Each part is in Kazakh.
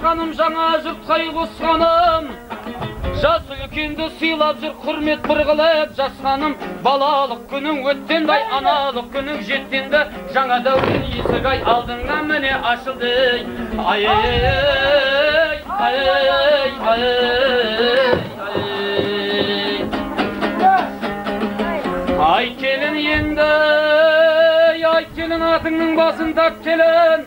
қосқаным, жаңа жұртқай қосқаным. Жас үлкенді сыйлап жүр, құрмет бір қылып жасқаным. Балалық күнің өттенді, аналық күнің жеттенді. Жаңа дәурен есік ай алдыңа міне ашылды. Ай, ай келін енді, ай келін атыңның басын тап келін.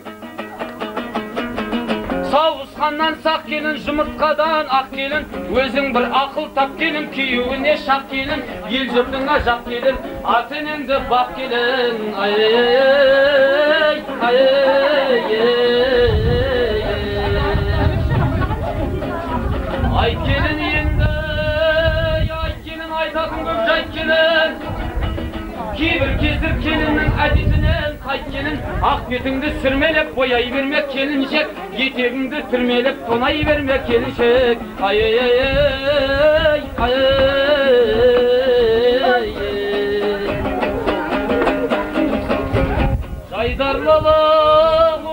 Сауысқаннан сақ келін, жұмыртқадан ақ келін. Өзің бір ақыл тап келін, күйеуіне шақ келін. Ел жұртыңа жақ келін, артыныңды бақ келін. Ай келін енді, ай келін айтатын көп жайт келін. Кейбір кездер келіннің әдетінен қайт келін. Ақ бетіңді сүрмелеп бояй берме келіншек, етегіңді түрмелеп тонай берме келіншек. Жайдарлалы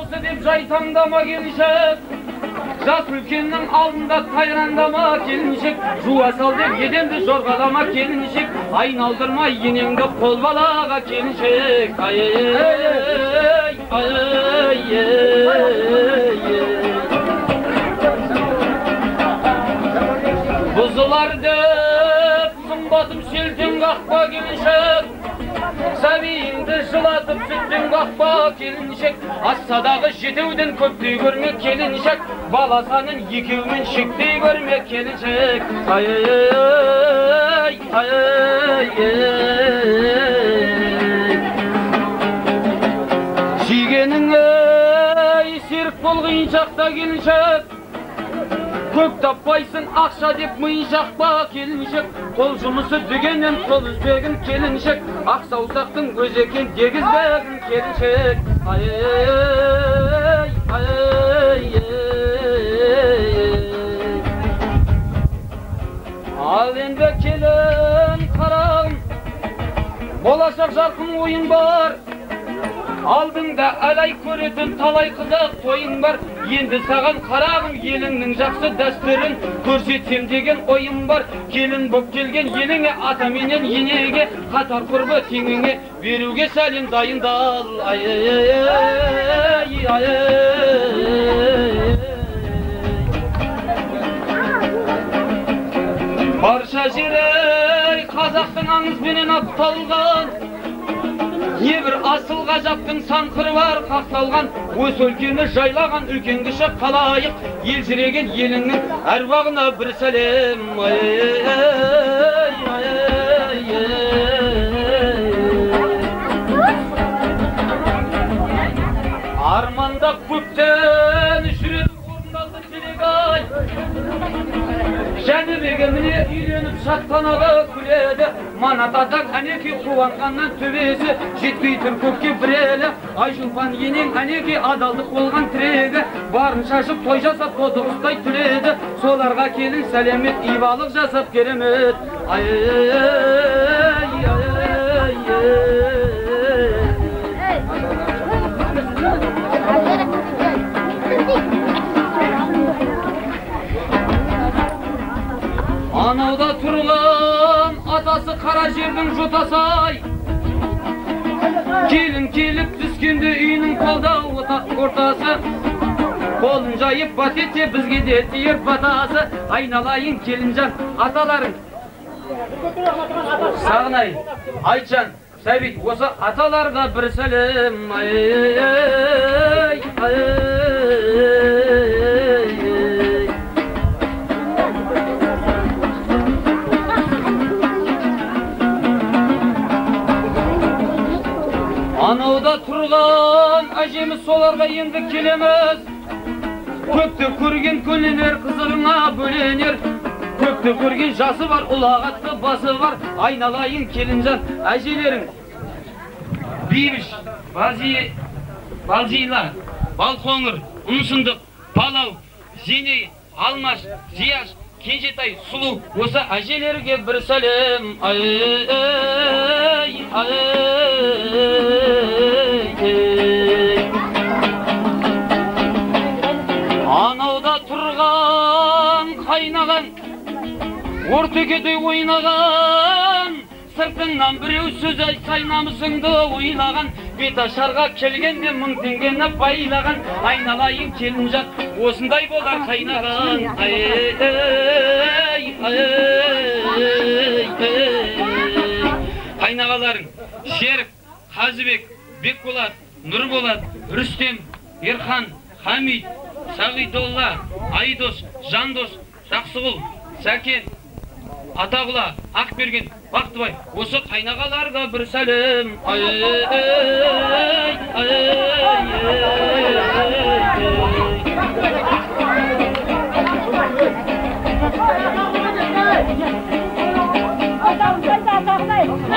осы деп жай таңдама келіншек, жас үлкеннің алдында қайрандама келіншек. Жуа сал деп еденді жорғалама келіншек, айналдырма енеңді қол балаға келіншек. Бұзылар деп сымбатым селтен қақпа келіншек, сәбиіңді жылатып сүттен қақпа келіншек. Ассадағы жетеуден көптей көрме келіншек, бала санын екеумен шектей көрме келіншек. Жегеніңе серік бол қиыншақта келіншек, көп таппайсың ақша деп миын жақпа келіншек. Қол жұмысы дегеннен қол үзбегін келіншек, ақ саусақтың өз екен дегізбегін келіншек. Ал енді келін қарағым, болашақ жарқын ойын бар. Алдыңда әлай көретін талай қызық тойың бар. Енді саған қарағым, еліңнің жақсы дәстүрін көрсетсем деген ойым бар. Келін боп келген еліңе, ата менен енеге, қатар құрбы теңіңе беруге сәлем дайындал. Барша жері қазақтың аңызбенен атталған, небір асыл ғажаптың сан қыры бар қақталған. Өз өлкені жайлаған үлкен кіші қалайық, елжіреген еліңнің әруағына бір сәлем. Армандап көптен жүрек орындалды телек ай, Жәнібегі міне үйленіп шаттаналы күледі. Манат атаң әнеки қуанғаннан төбесі жетпей тұр көкке бір елі. Айшылпан енең әнеки адалдық болған тірегі, барын шашып той жасап тозығыстай түледі. Соларға келін сәлемет ибалық жасап керемет. Анауда тұрған атасы қара жердің жотасы-ай, келін келіп түскенде үйінің қолдау ортасы. Қолын жайып бат етсе бізге де тиер батасы. Айналайын келінжан аталарың, Сағынай, Айтжан, Сәбит, осы аталарға бір сәлем. Анауда тұрған әжеміз, соларға енді келеміз. Көпті көрген көненер, қызығына бөленер. Көпті көрген жасы бар, ұлағатты басы бар. Айналайын келінжан әжелерің. Бейбіш, Балжила, Балқоңыр, Ұнсындық, Палау, Зеней, Алмаш, Зияш, Кенжетай, Сұлу, осы әжелерге бір сәлем. Анауда қайнаған, ортекеде ойнаған, сыртыңнан біреу сөз айтса намысыңды ойлаған, беташарға келгенде 1000 теңгені байлаған, айналайын келінжан, осындай болар қайнаған. Қайнағаларың Серік, Қазыбек, Бекболат, Нұрболат, Рүстем, Ерхан, Хамид, Сағидолла, Айдос, Жандос, Жақсығұл, Сәкен, Атағұла, Ақберген, Бақтыбай, осы қайнағаларға бір сәлем.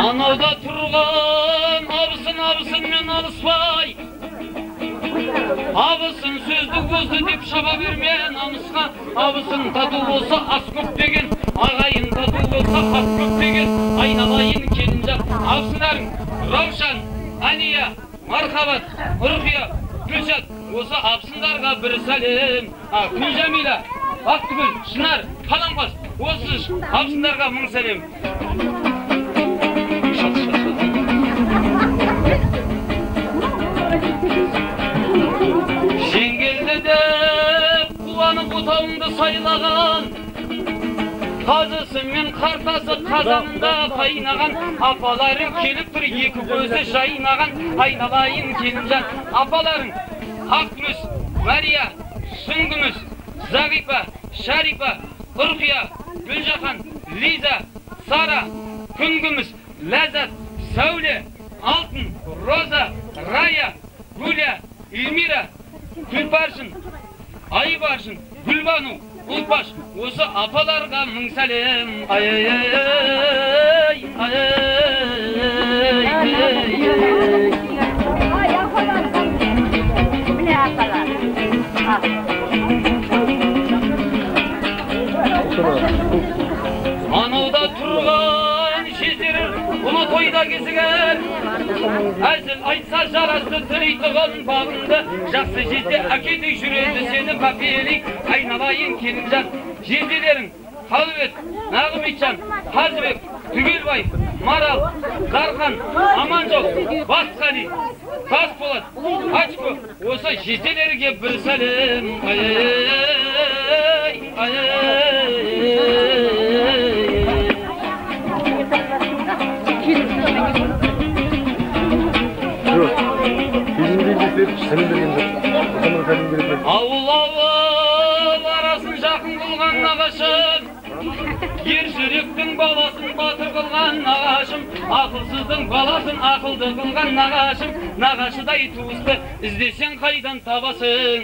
Анауда тұрған абысын алыспай, абысын сөзді көзді деп шаба берме намысқа. Абысын тату болса ас көп деген, ағайын тату болса ас көп деген, айналайын келінжан. Абысындарың Раушан, Алия, Мархабат, Ұрқия, Гүлшат, осы абысындарға бір сәлем. Күнжамила, Бақтыгүл, Шынар, Қаламқас, осы абысындарға 1000 сәлем. Жеңгелді деп қуанып отауыңды сайлаған, қазысы мен қартасы қазанында қайнаған, апаларың келіп тұр екі көзі жайнаған, айналайын келінжан. Апаларың Ақмүс, Мария, Шыңгүміс, Зағипа, Шарипа, Ұрқия, Гүлжахан, Лиза, Сара, Күнгүміс, Ләззат, Сәуле, Алтын, Роза, Рая, Гүля, Эльмира, Күлпаршын, Айбаршын, Гүлбану, Ұлпаш, осы апаларға 1000 сәлем. Анауда тұрған жездері ұлы тойда кезігер, әзіл айтса жарасты тірейтіғын бағынды, жақсы жезде әкедей жүреді сені қапелей, айналайын келінжан. Жезделерің Қалыбек, Нағымитжан, Қазыбек, Түгелбай, Марал, Дархан, Аманжол, Басқали, Тасболат, Ачко, осы жезделерге бір сәлем. Ауыл арасын жақын қылған нағашым, ер жүректің баласын батыр қылған нағашым, ақылсыздың баласын ақылды қылған нағашым, нағашыдай туысты іздесең қайдан табасың.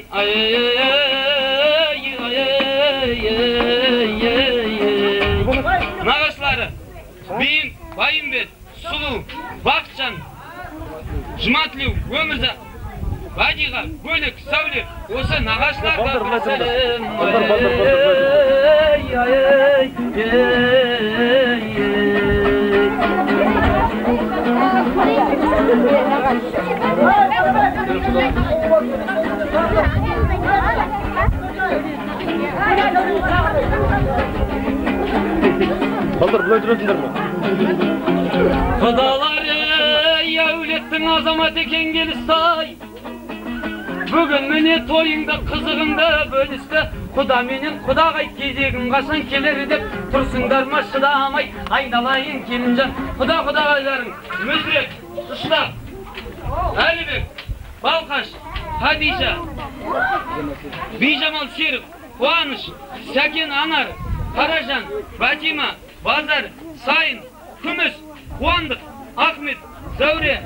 Нағашылары Бейім, Байымбет, Сұлу, Бақытжан, Жұматлеу, Өмірзақ, Бадиға, Бөлік, Сәуле, осы нағашыларға бір сәлем. Балдар, бұлай жүресіңдер ме? Құдалары әулеттің азамат екен келістай, бүгін міне тойыңды қызығыңды бөлісті, құда менен құдағай кезегім қашан келер деп тұрсыңдар ма шыдамай, айналайын келінжан. Құдағайларың Мүзірек, Ұштақ, Әлібек, Балқаш, Хадиша, Бейжамал Серік, Қуаныш, Сәкен Анар, Қаражан, Батима, Базар, Сайын, Күміс, Қуандық, Ахмет, Зәуре,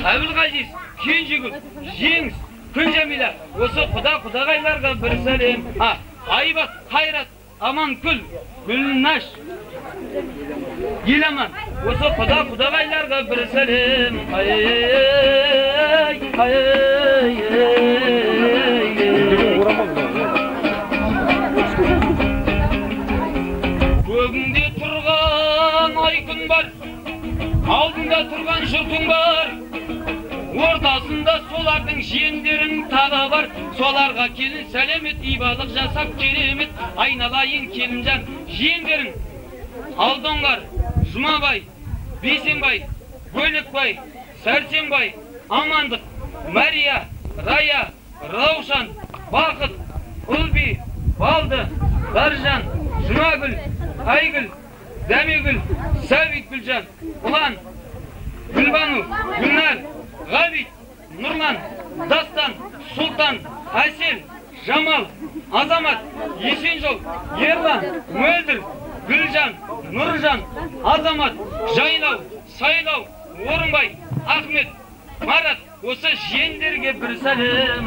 Әбілғазиз, Кенжігүл, Жеңіс, Күнжамила, осы құдағайларға бір сәлем. Айбат, Қайрат, Аманкүл, Гүлнаш, Еламан, осы құдағайларға бір сәлем. Көгіңде тұрған ай күн бар, алдында тұрған жұртың бар, ортасында солардың жиендерің тағы бар. Соларға келін сәлемет, ибалық жасап керемет. Айналайын келінжан жиендерің. Алдоңғар, Жұмабай, Бейсенбай, Бөлекбай, Сәрсенбай, Амандық, Мария, Рая, Раушан, Бақыт, Ұлби, Балды, Даржан, Жұмагүл, Айгүл, Дәмегүл, Сәбит Гүлжан, Ұлан, Гүлбану, Гүлнар, Ғабит, Нұрлан, Дастан, Сұлтан, Әсел, Жамал, Азамат, Есенжол, Ерлан, Мөлдір, Гүлжан, Нұржан, Азамат, Жайлау, Сайлау, Орынбай, Ахмет, Марат, осы жиендерге бір сәлем.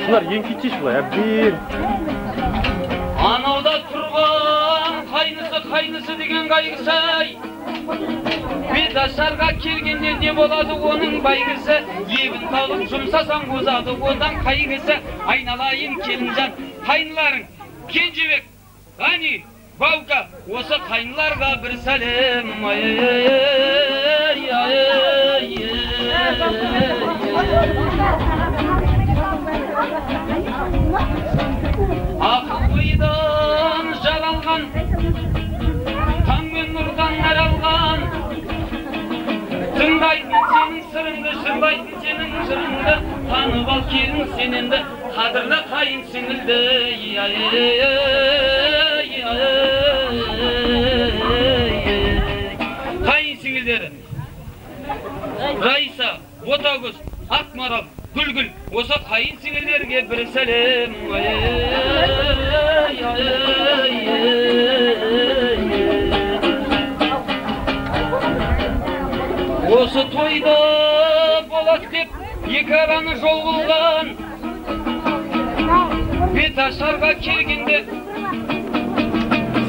Шынар ең кетшеш бұлай, әбден. Анауда тұрған қайнысы деген қайғысы. Беташарға келгенде не болады оның байгысы. Ебін талып жұмсасаң озады одан қайғысы. Айналайын келінжан қайныларың Кенжебек, Ғани, Баука, осы қайныларға бір сәлем. Ақылбайдан жаралған, таң мен нұрдан аралған, тыңдайтын сенің сырыңды, жырлайтын сенің жырыңды, танып ал келін сененді, қадірлі қайын сіңілді. Қайын сіңілдері Райса, Ботагөз, Ақмарал, Гүлгүл, осы қайын сіңілдерге бір сәлем. Осы тойда болады деп екі араны жол қылған, беташарға келгенде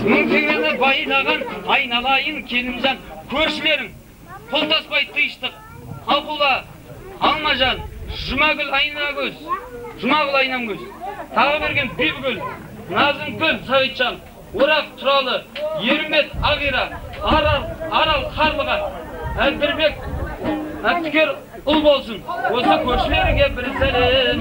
мүмкіндігі байлаған. Айналайын келінжан көршілерің Қолтасбай Тыйштық, Ақұла, Алмажан, Жұмагүл Айнагөз, Жұмағұл Айнамгөз, тағы берген Бибігүл, Назымгүл Сағитжан, Орақ Тұралы, Ерімет Ағира, Арал Қарлыға, Әлбірбек Әптікер ұл болсын. Осы көршілерге бір сәлем.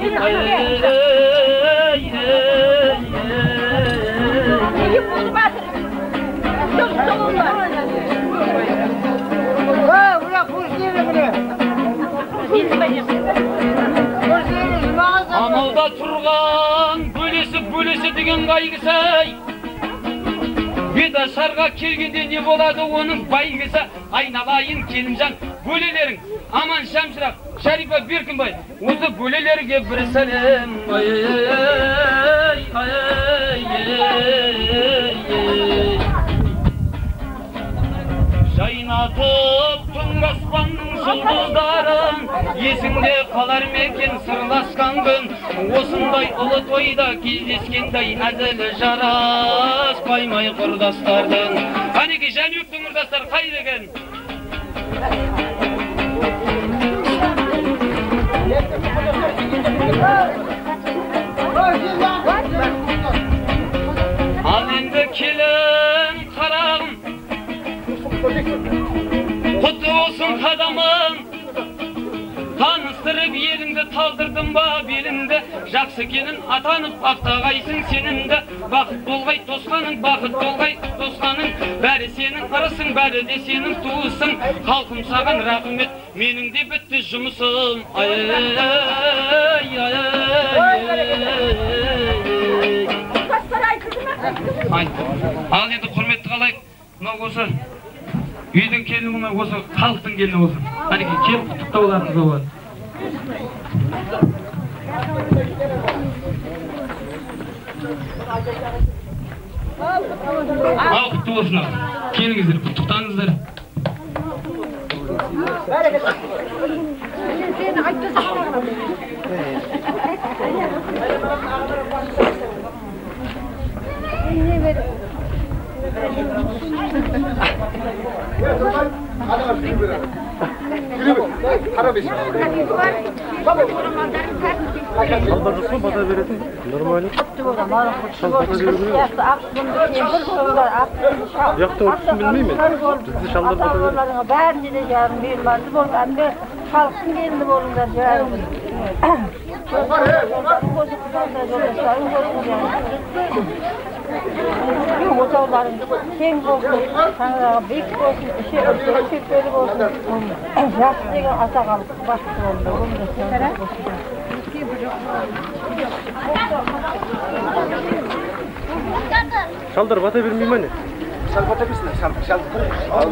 Анауда тұрған бөлесі деген қайғысы. Беташарға келгенде не болады оның байгысы. Айналайын келінжан бөлелерің Аман Шамшырақ, Шарипа Беркінбай, осы бөлелерге бір сәлем. Жайнатып түнгі аспанның жұлдыздарын, есіңде қалар мекен сырласқан күн. Осындай ұлы тойда кездескендей әзілі жараспаймай құрдастардың. Қанеке Жәнібектің құрдастар қайда екен? Ал енді келін қарағым, құтты болсын қадамың. Таныстырып еліңді, талдырдың ба беліңді. Жақсы келін атанып ақтағайсың сенімді. Бақыт болғай тосқаның, бақыт болғай тосқаның. Бәрі сенің ырысың, бәрі де сенің туысың. Халқым саған рахмет, менің де бітті жұмысым. Ал енді құрметті қалайық, мынау осы үйдің келіні, осы халықтың келіні болсын. Қанеке, келіп құттықтауларыңыз болады. Ал құтты болсын, келіңіздер, құттықтаңыздар. Hadi Şallar nasıl bata veredin? Normal. Şal bata veredin. Yakta ortasını bilmeyim mi? Bizde şallar bata veredin. Bәрінде де жарым бермады болған бе халықтың келінді болыңдар жарым. Otağların keng olsun, tanrığa bek olsun, şekeri olsun. Жақсы деген ата қалып бақытты болды. Оны да Şallar bata vermeyeyim hani. Şal bata bilsin, şal. Al.